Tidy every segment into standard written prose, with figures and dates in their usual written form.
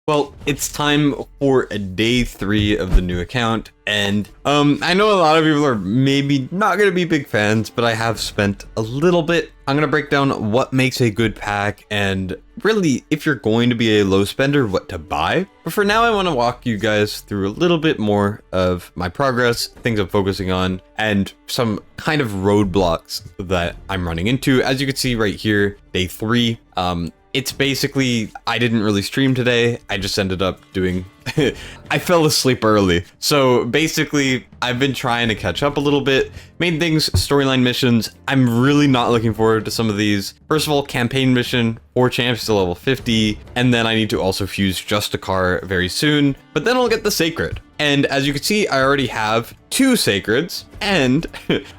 Well, it's time for day 3 of the new account, and I know a lot of people are maybe not going to be big fans, but I have spent a little bit. I'm going to break down what makes a good pack, and really, if you're going to be a low spender, what to buy. But for now, I want to walk you guys through a little bit more of my progress, things I'm focusing on, and some kind of roadblocks that I'm running into. As you can see right here, day 3, it's basically, I didn't really stream today. I just ended up doing, I fell asleep early. So basically, I've been trying to catch up a little bit. Main things, storyline missions. I'm really not looking forward to some of these. First of all, campaign mission, 4 champs to level 50. And then I need to also fuse just a car very soon. But then I'll get the sacred. And as you can see, I already have 2 sacreds. And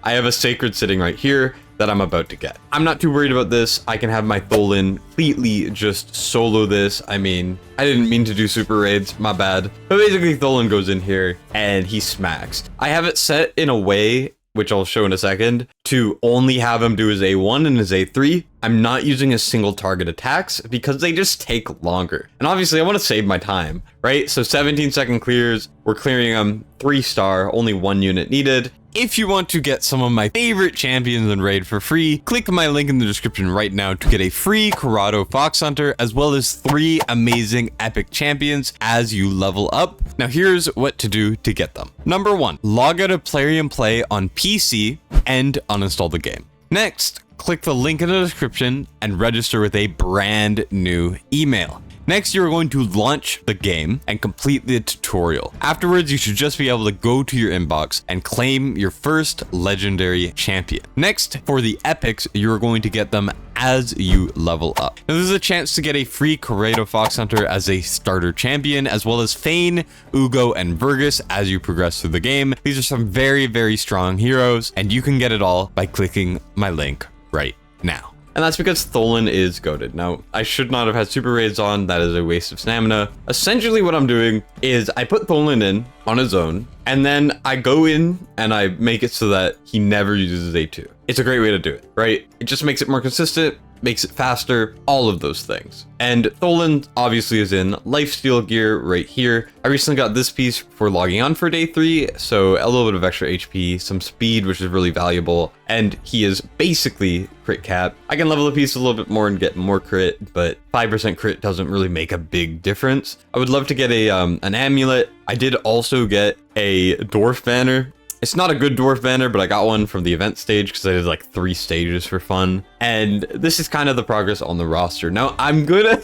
I have a sacred sitting right here that I'm about to get. I'm not too worried about this. I can have my Tholen completely just solo this. I mean, I didn't mean to do super raids, my bad. But basically Tholen goes in here and he smacks. I have it set in a way, which I'll show in a second, to only have him do his A1 and his A3. I'm not using his single target attacks because they just take longer. And obviously I want to save my time, right? So 17-second clears, we're clearing them 3-star, only 1 unit needed. If you want to get some of my favorite champions in Raid for free, click my link in the description right now to get a free Karato Fox Hunter, as well as 3 amazing epic champions as you level up. Now here's what to do to get them. Number 1, log out of Plarium Play on PC and uninstall the game. Next, click the link in the description and register with a brand new email. Next, you're going to launch the game and complete the tutorial. Afterwards, you should just be able to go to your inbox and claim your first legendary champion. Next, for the epics, you're going to get them as you level up. Now, this is a chance to get a free Karato Fox Hunter as a starter champion, as well as Fayne, Uugo, and Vergis as you progress through the game. These are some very, very strong heroes, and you can get it all by clicking my link right now. And that's because Tholen is goated. Now, I should not have had super raids on. That is a waste of stamina. Essentially, what I'm doing is I put Tholen in on his own, and then I go in and I make it so that he never uses A2. It's a great way to do it, right? It just makes it more consistent, makes it faster, all of those things. And Tholen obviously is in lifesteal gear right here. I recently got this piece for logging on for day 3, so a little bit of extra HP, some speed, which is really valuable, and he is basically crit cap. I can level the piece a little bit more and get more crit, but 5% crit doesn't really make a big difference. I would love to get a an amulet. I did also get a dwarf banner. It's not a good dwarf banner, but I got one from the event stage because I did like 3 stages for fun. And this is kind of the progress on the roster. Now, I'm gonna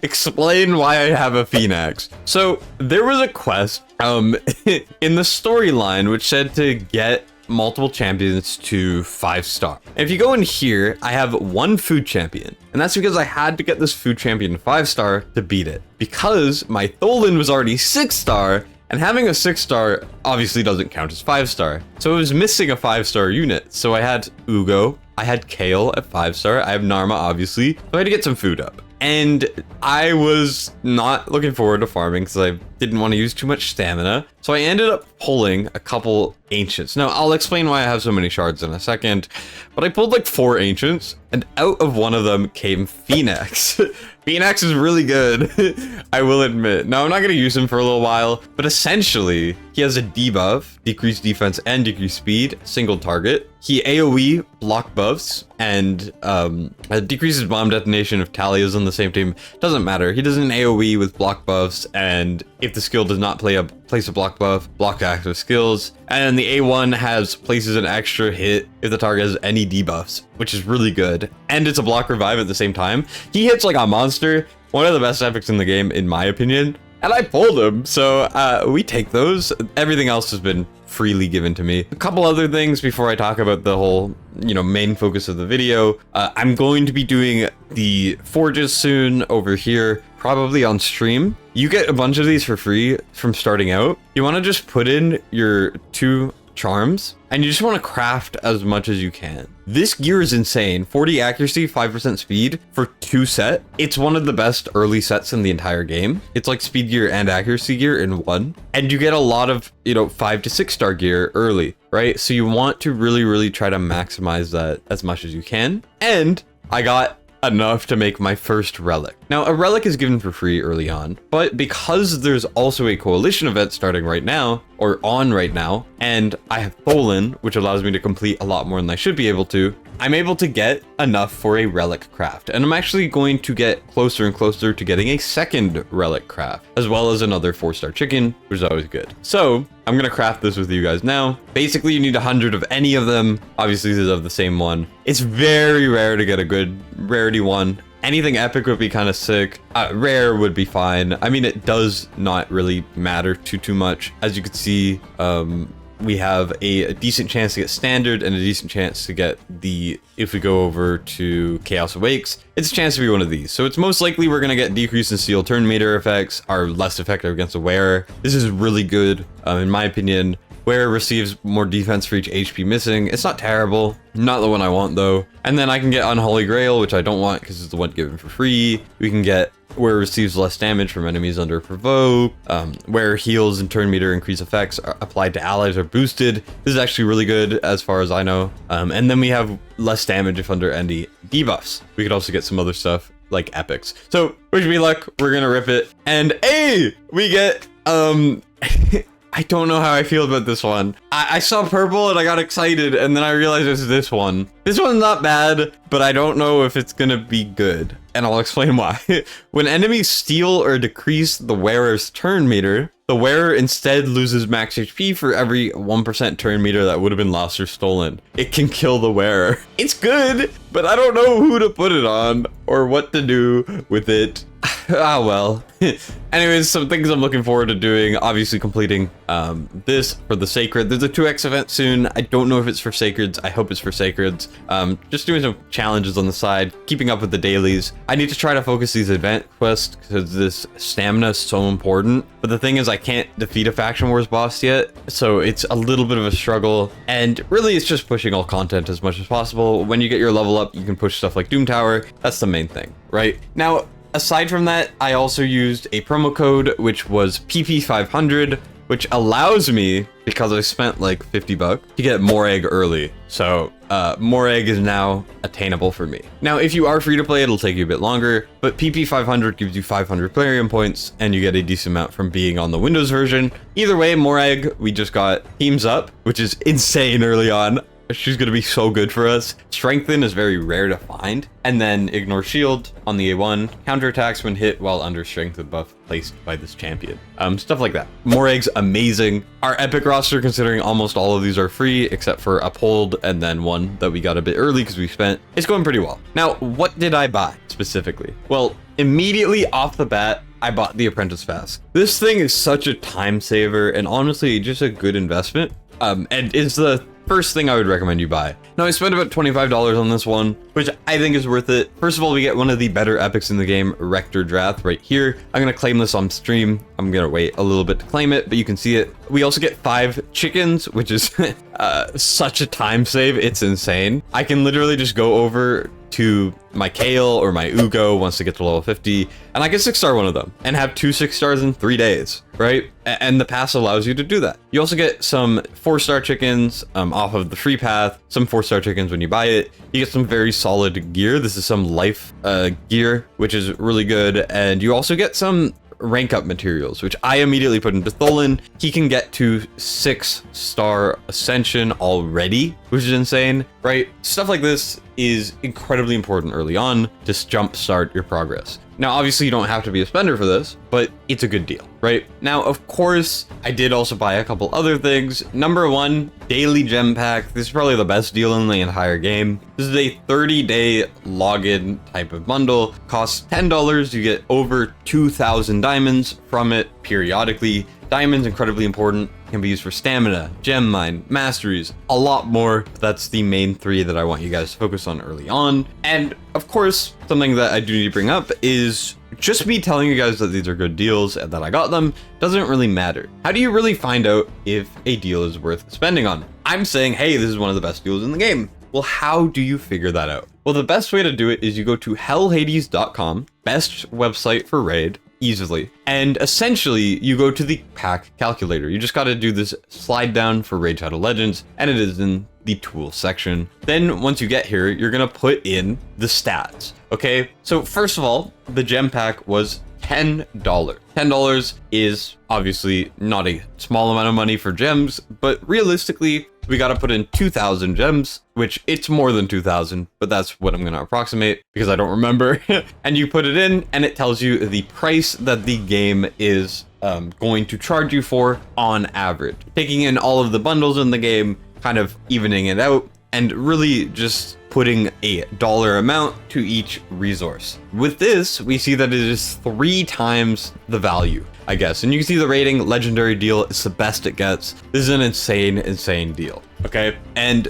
explain why I have a Phoenix. So there was a quest in the storyline which said to get multiple champions to 5-star. If you go in here, I have 1 food champion, and that's because I had to get this food champion to 5-star to beat it, because my Tholen was already 6-star, and having a 6-star obviously doesn't count as 5-star. So it was missing a 5-star unit. So I had Uugo, I had Kale at 5-star, I have Narma obviously, so I had to get some food up. And I was not looking forward to farming because I didn't want to use too much stamina. So I ended up pulling a couple ancients. Now, I'll explain why I have so many shards in a second, but I pulled like 4 ancients, and out of one of them came Phoenix. Phoenix is really good, I will admit. Now, I'm not going to use him for a little while, but essentially, he has a debuff, decreased defense and decreased speed, single target. He AoE block buffs and decreases bomb detonation if Tally is on the same team. Doesn't matter. He does an AoE with block buffs, and if the skill does not place a block buff, block active skills. And the A1 has places an extra hit if the target has any debuffs, which is really good. And it's a block revive at the same time. He hits like a monster. One of the best epics in the game, in my opinion. And I pulled him, so we take those. Everything else has been freely given to me. A couple other things before I talk about the whole, main focus of the video. I'm going to be doing the forges soon over here, probably on stream. You get a bunch of these for free from starting out. You want to just put in your 2 charms, and you just want to craft as much as you can. This gear is insane. 40 accuracy, 5% speed for 2 set. It's one of the best early sets in the entire game. It's like speed gear and accuracy gear in one. And you get a lot of, 5 to 6-star gear early, right? So you want to really, really try to maximize that as much as you can. And I got enough to make my first relic. Now, a relic is given for free early on, but because there's also a coalition event starting right now, or on right now, and I have Tholen, which allows me to complete a lot more than I should be able to, I'm able to get enough for a relic craft. And I'm actually going to get closer and closer to getting a second relic craft, as well as another 4-star chicken, which is always good. So I'm gonna craft this with you guys now. Basically, you need 100 of any of them. Obviously, these are the same one. It's very rare to get a good rarity one. Anything epic would be kind of sick. Rare would be fine. I mean, it does not really matter too much. As you can see, we have a decent chance to get standard and a decent chance to get the, if we go over to Chaos Awakes, it's a chance to be one of these. So it's most likely we're going to get decrease in steel turn meter effects, are less effective against a wearer. This is really good, in my opinion. Wearer receives more defense for each HP missing. It's not terrible. Not the one I want though. And then I can get Unholy Grail, which I don't want because it's the one given for free. We can get Wearer receives less damage from enemies under provoke. Wearer heals and turn meter increase effects are applied to allies are boosted. This is actually really good as far as I know. And then we have less damage if under any debuffs. We could also get some other stuff like epics. So wish me luck. We're gonna rip it. And we get I don't know how I feel about this one. I saw purple and I got excited, and then I realized it's this one. This one's not bad, but I don't know if it's gonna be good. And I'll explain why. When enemies steal or decrease the wearer's turn meter, the wearer instead loses max HP for every 1% turn meter that would have been lost or stolen. It can kill the wearer. It's good, but I don't know who to put it on or what to do with it. Ah, well. Anyways, some things I'm looking forward to doing. Obviously completing this for the Sacred. There's a 2x event soon. I don't know if it's for Sacreds. I hope it's for Sacreds. Just doing some challenges on the side, keeping up with the dailies. I need to try to focus these event quests because this stamina is so important. But the thing is, I can't defeat a Faction Wars boss yet, so it's a little bit of a struggle. And really, it's just pushing all content as much as possible. When you get your level up, you can push stuff like Doom Tower. That's the main thing, right? Now, aside from that, I also used a promo code, which was PP500, which allows me, because I spent like 50 bucks, to get more egg early. So more egg is now attainable for me. Now, if you are free to play, it'll take you a bit longer, but PP500 gives you 500 Plarium points, and you get a decent amount from being on the Windows version. Either way, more egg. We just got Teams Up, which is insane early on. She's going to be so good for us. Strengthen is very rare to find. And then Ignore Shield on the A1. Counterattacks when hit while under Strength buff placed by this champion. Stuff like that. More eggs, amazing. Our epic roster, considering almost all of these are free, except for Uphold and then one that we got a bit early because we spent. It's going pretty well. Now, what did I buy specifically? Well, immediately off the bat, I bought the Apprentice Fast. This thing is such a time saver and honestly just a good investment. And it's the first thing I would recommend you buy. Now, I spent about $25 on this one, which I think is worth it. First of all, we get one of the better epics in the game, Rector Drath, right here. I'm going to claim this on stream. I'm going to wait a little bit to claim it, but you can see it. We also get 5 chickens, which is such a time save. It's insane. I can literally just go over to my Kale or my Uugo once they get to level 50, and I can 6-star one of them and have 2 6-stars in 3 days, right? And the pass allows you to do that. You also get some 4-star chickens off of the free path, some 4-star chickens when you buy it. You get some very solid gear. This is some life gear, which is really good. And you also get some rank up materials, which I immediately put into Tholen. He can get to 6-star ascension already, which is insane, right? Stuff like this is incredibly important early on to jumpstart your progress. Now, obviously you don't have to be a spender for this, but it's a good deal, right? Now, of course, I did also buy a couple other things. Number 1, daily gem pack. This is probably the best deal in the entire game. This is a 30-day login type of bundle. Costs $10. You get over 2,000 diamonds from it periodically. Diamonds, incredibly important, can be used for stamina, gem mine, masteries, a lot more. That's the main 3 that I want you guys to focus on early on. And of course, something that I do need to bring up is just me telling you guys that these are good deals and that I got them doesn't really matter. How do you really find out if a deal is worth spending on? I'm saying, hey, this is one of the best deals in the game. Well, how do you figure that out? Well, the best way to do it is you go to hellhades.com, best website for raid, easily. And essentially, you go to the pack calculator. You just got to do this slide down for Raid Shadow Legends, and it is in the tool section. Then once you get here, you're gonna put in the stats. Okay, so first of all, the gem pack was $10. $10 is obviously not a small amount of money for gems, but realistically, we got to put in 2,000 gems, which it's more than 2,000, but that's what I'm going to approximate because I don't remember. And you put it in and it tells you the price that the game is going to charge you for on average, taking in all of the bundles in the game, kind of evening it out, and really just putting a dollar amount to each resource. With this, we see that it is 3 times the value, I guess. And you can see the rating, legendary deal, it's the best it gets. This is an insane deal, okay? And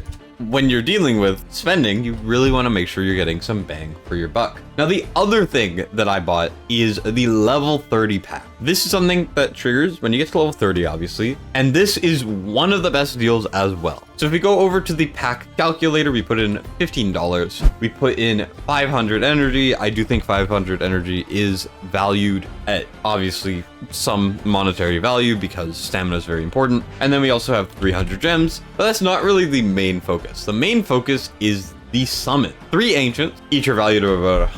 when you're dealing with spending, you really want to make sure you're getting some bang for your buck. Now, the other thing that I bought is the level 30 pack. This is something that triggers when you get to level 30, obviously, and this is one of the best deals as well. So if we go over to the pack calculator, we put in $15. We put in 500 energy. I do think 500 energy is valued at obviously some monetary value because stamina is very important. And then we also have 300 gems, but that's not really the main focus. The main focus is the summon. 3 ancients, each are valued at about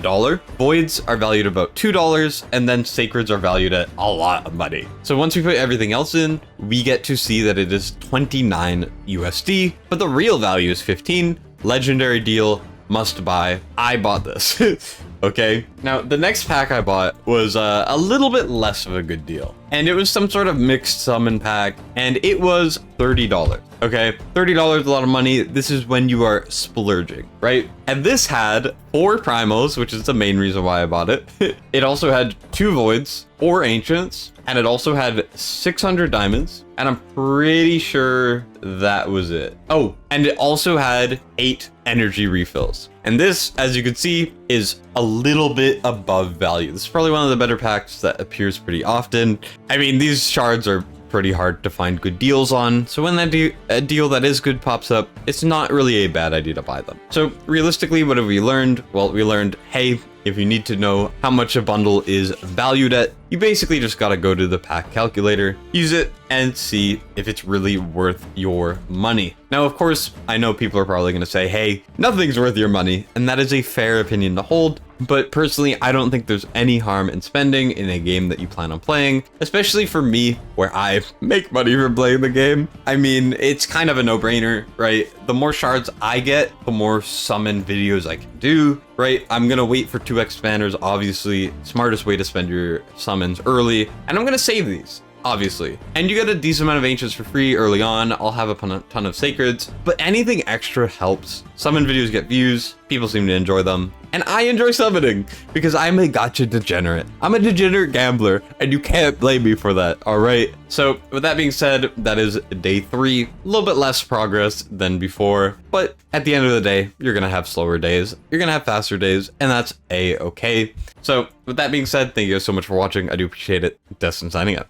$1. Voids are valued about $2, and then sacreds are valued at a lot of money. So once we put everything else in, we get to see that it is 29 USD, but the real value is 15. Legendary deal, must buy. I bought this. Okay, now the next pack I bought was a little bit less of a good deal, and it was some sort of mixed summon pack, and it was $30. Okay, $30 is a lot of money. This is when you are splurging, right? And this had 4 primals, which is the main reason why I bought it. It also had 2 voids, 4 ancients, and it also had 600 diamonds, and I'm pretty sure that was it. Oh, and it also had 8 energy refills. And this, as you can see, is a little bit above value. This is probably one of the better packs that appears pretty often. I mean, these shards are pretty hard to find good deals on, so when a deal that is good pops up, it's not really a bad idea to buy them. So realistically, what have we learned? Well, we learned, hey, if you need to know how much a bundle is valued at, you basically just gotta go to the pack calculator, use it, and see if it's really worth your money. Now, of course, I know people are probably gonna say, hey, nothing's worth your money, and that is a fair opinion to hold, but personally, I don't think there's any harm in spending in a game that you plan on playing, especially for me, where I make money from playing the game. I mean, it's kind of a no-brainer, right? The more shards I get, the more summon videos I can do, right? I'm gonna wait for 2x expanders, obviously, smartest way to spend your summons early, and I'm gonna save these, obviously. And you get a decent amount of ancients for free early on. I'll have a ton of sacreds, but anything extra helps. Summon videos get views, people seem to enjoy them, and I enjoy summoning because I'm a gacha degenerate. I'm a degenerate gambler, and you can't blame me for that, all right? So with that being said, that is day 3, a little bit less progress than before, but at the end of the day, you're gonna have slower days, you're gonna have faster days, and that's a-okay. So with that being said, thank you guys so much for watching. I do appreciate it. Destin signing out.